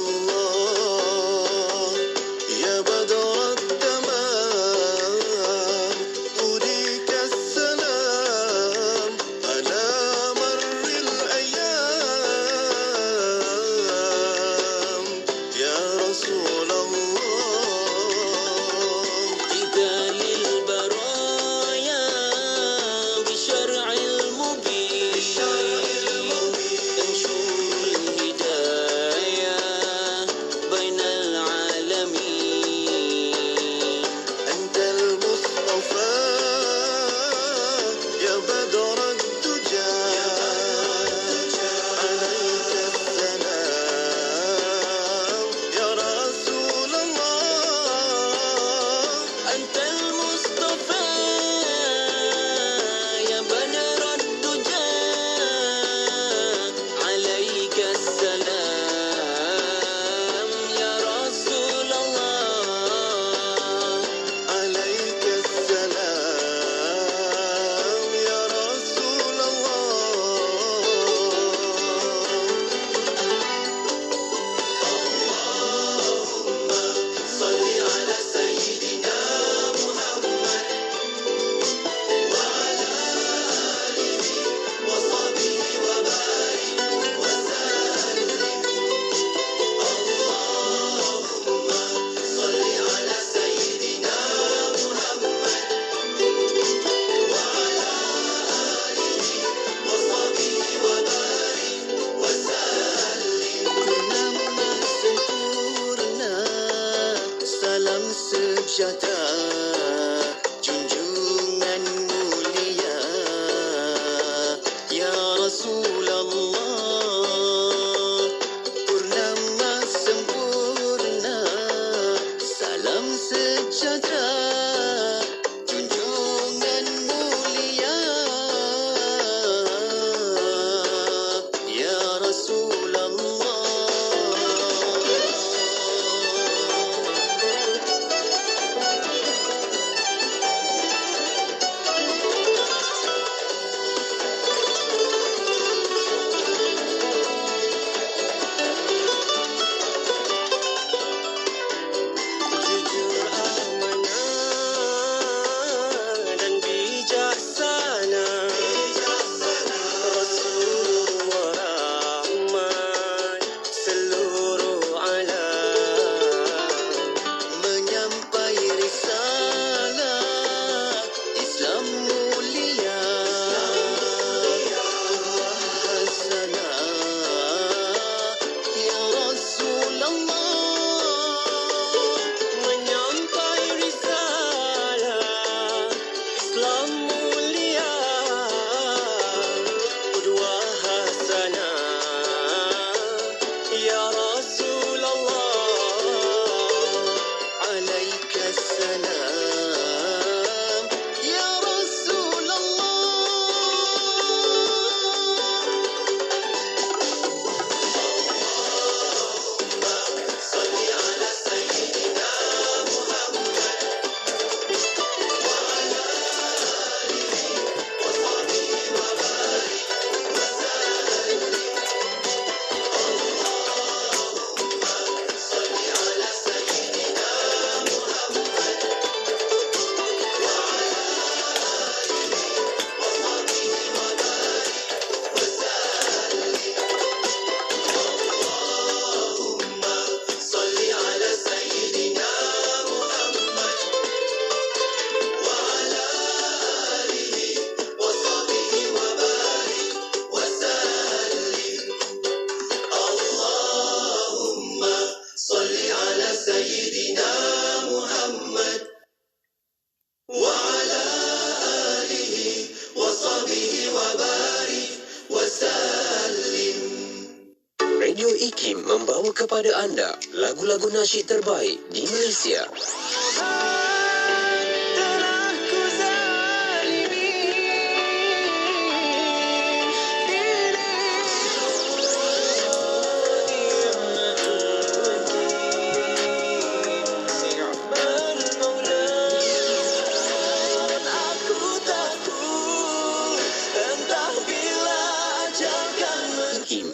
Radio IKIM membawa kepada anda lagu-lagu nasyid terbaik di Malaysia.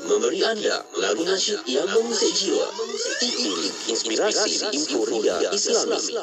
Memberi anda lagu nasyid yang mengusik jiwa. IKIM, inspirasi Inforia Islami.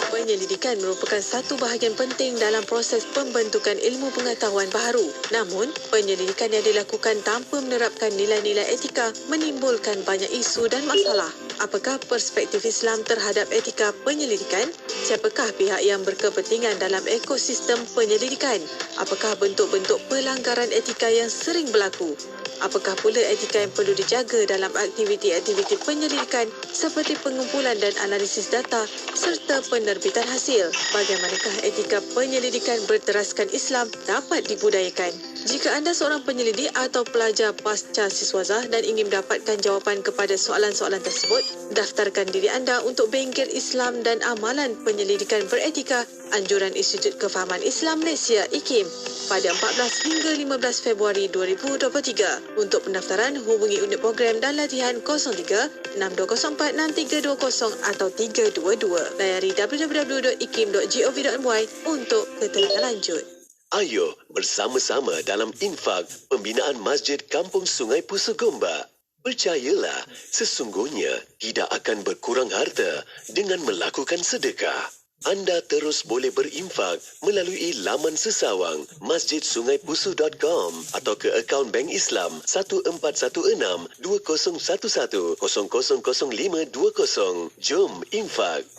Penyelidikan merupakan satu bahagian penting dalam proses pembentukan ilmu pengetahuan baharu. Namun, penyelidikan yang dilakukan tanpa menerapkan nilai-nilai etika menimbulkan banyak isu dan masalah. Apakah perspektif Islam terhadap etika penyelidikan? Siapakah pihak yang berkepentingan dalam ekosistem penyelidikan? Apakah bentuk-bentuk pelanggaran etika yang sering berlaku? Apakah pula etika yang perlu dijaga dalam aktiviti-aktiviti penyelidikan seperti pengumpulan dan analisis data serta penerbitan hasil? Bagaimanakah etika penyelidikan berteraskan Islam dapat dibudayakan? Jika anda seorang penyelidik atau pelajar pasca siswazah dan ingin mendapatkan jawapan kepada soalan-soalan tersebut, daftarkan diri anda untuk Bengkel Islam dan Amalan Penyelidikan Beretika Anjuran Institut Kefahaman Islam Malaysia IKIM pada 14 hingga 15 Februari 2023. Untuk pendaftaran, hubungi unit program dan latihan 03-6204-6320 atau 322. Layari www.ikim.gov.my untuk keterangan lanjut. Ayo bersama-sama dalam infak pembinaan Masjid Kampung Sungai Pusu Gombak. Percayalah, sesungguhnya tidak akan berkurang harta dengan melakukan sedekah. Anda terus boleh berinfak melalui laman sesawang masjidsungaipusu.com atau ke akaun Bank Islam 1416-2011-000520. Jom infak.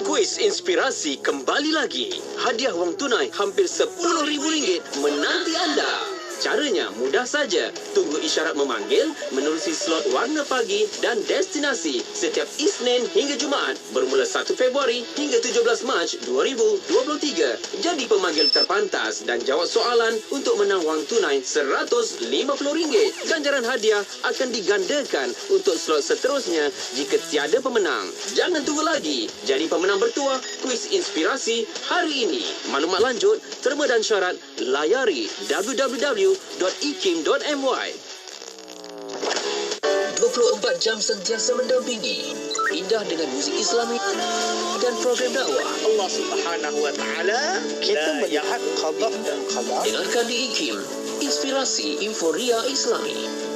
Kuis inspirasi kembali lagi. Hadiah wang tunai hampir RM10,000 menanti anda. Caranya mudah saja. Tunggu isyarat memanggil, menerusi slot warna pagi dan destinasi setiap Isnin hingga Jumaat bermula 1 Februari hingga 17 Mac 2023. Jadi pemanggil terpantas dan jawab soalan untuk menang wang tunai RM150. Ganjaran hadiah akan digandakan untuk slot seterusnya jika tiada pemenang. Jangan tunggu lagi. Jadi pemenang bertuah kuis inspirasi hari ini. Maklumat lanjut, terma dan syarat layari www.ikim.my. 24 jam sentiasa mendampingi. Indah dengan muzik Islami dan program dakwah. Allah Subhanahu wa taala kita melihat qada dan qadar. Dengarkan di IKIM, inspirasi Inforia Islami.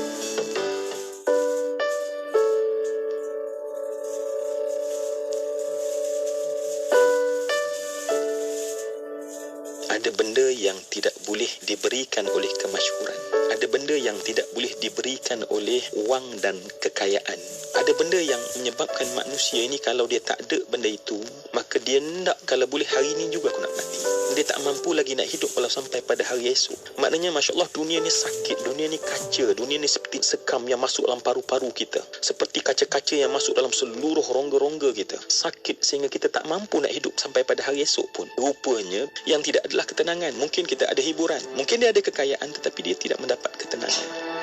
Ada benda yang tidak boleh diberikan oleh kemasyhuran. Ada benda yang tidak boleh diberikan oleh wang dan kekayaan. Ada benda yang menyebabkan manusia ini kalau dia tak ada benda itu, maka dia nak kalau boleh hari ini juga aku nak mati. Dia tak mampu lagi nak hidup kalau sampai pada hari esok. Maknanya Masya Allah, dunia ni sakit, dunia ni kaca, dunia ni seperti sekam yang masuk dalam paru-paru kita. Seperti kaca-kaca yang masuk dalam seluruh rongga-rongga kita. Sakit sehingga kita tak mampu nak hidup sampai pada hari esok pun. Rupanya yang tidak adalah ketenangan. Mungkin kita ada hiburan, mungkin dia ada kekayaan, tetapi dia tidak mendapat ketenangan.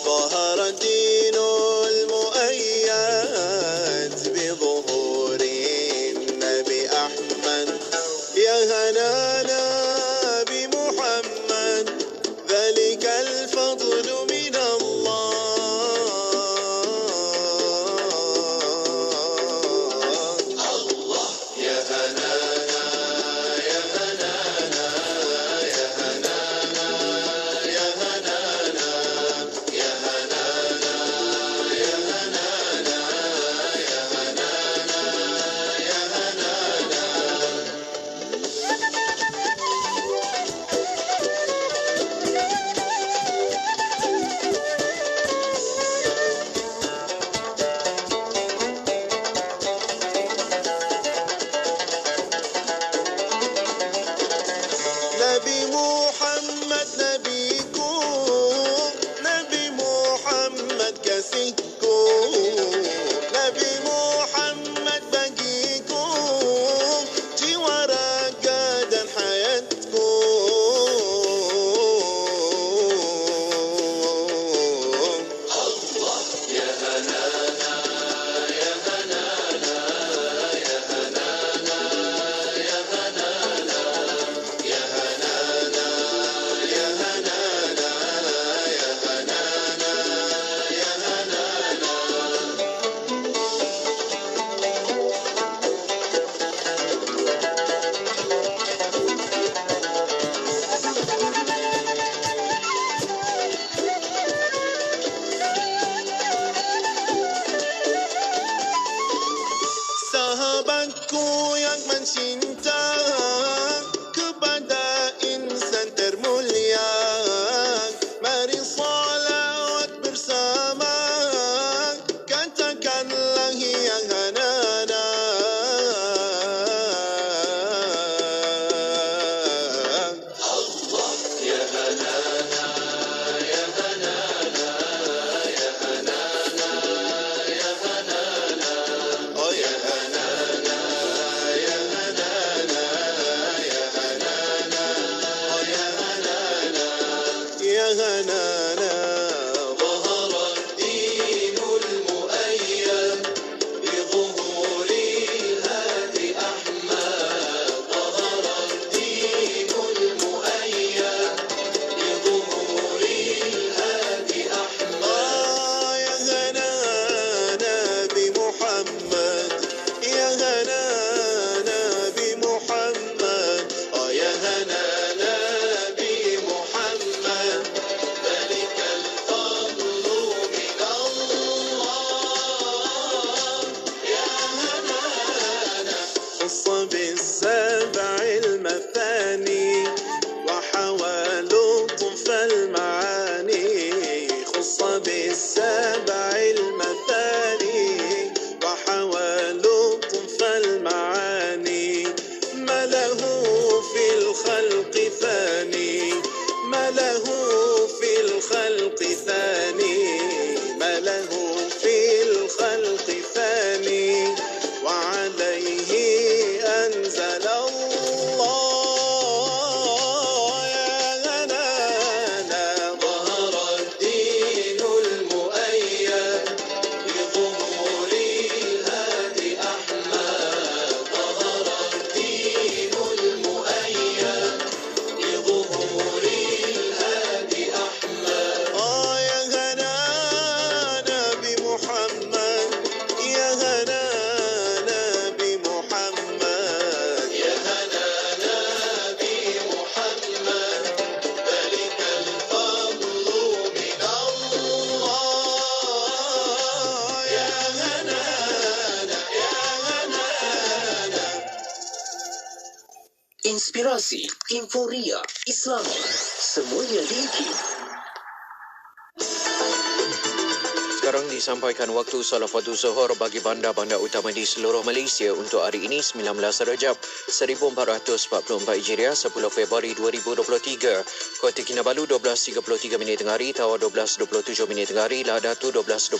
ظهر الدين المؤيد kekasihku, Nabi Muhammad bagiku, jiwa raga dan hayatku. Allah ya Hanana, ya Hanana, ya Hanana, ya Hanana, ya Hanana, ya Hanana, ya Hanana, ya Hanana. Sahabatku yang mencinta kepada insan termulia, mari salawat bersama, katakanlah yang Hanana. Allah ya Hanana, ya Hanana, ya Hanana, ya Hanana, oh ya Hanana, ya Hanana, ya Hanana, oh ya Hanana, ya Hanana. ظهر الدين المؤيد بظهور الهادي أحمد، ظهر الدين المؤيد بظهور الهادي أحمد. يا هنانا بمحمد، يا هنانا بمحمد، يا هنانا بمحمد، ذلك الفضل من الله. يا هنانا خص بالسبع المثاني وحوى لطف المعاني، خص بالسبع المثاني وحوى لطف المعاني، ما له في الخلق ثاني، ما له في الخلق ثاني، ما له في الخلق ثاني، وعليه أنزل الله. يا هنانا ظهر الدين المؤيد بظهور الهادي أحمد، ظهر الدين المؤيد بظهور الهادي أحمد. يا هنانا بمحمد، يا هنانا بمحمد، يا هنانا بمحمد، ذلك الفضل من الله. يا هنانا، يا هنانا. Inspirasi, Inforia, Islami, semuanya diikim. Sekarang disampaikan waktu salawatul zuhur bagi bandar-bandar utama di seluruh Malaysia untuk hari ini 19 Rejab 1444 Hijriah 10 Februari 2023. Kota Kinabalu 12.33 minit tengah hari, Tawau 12.27 minit tengah hari, Lahadatu 12.20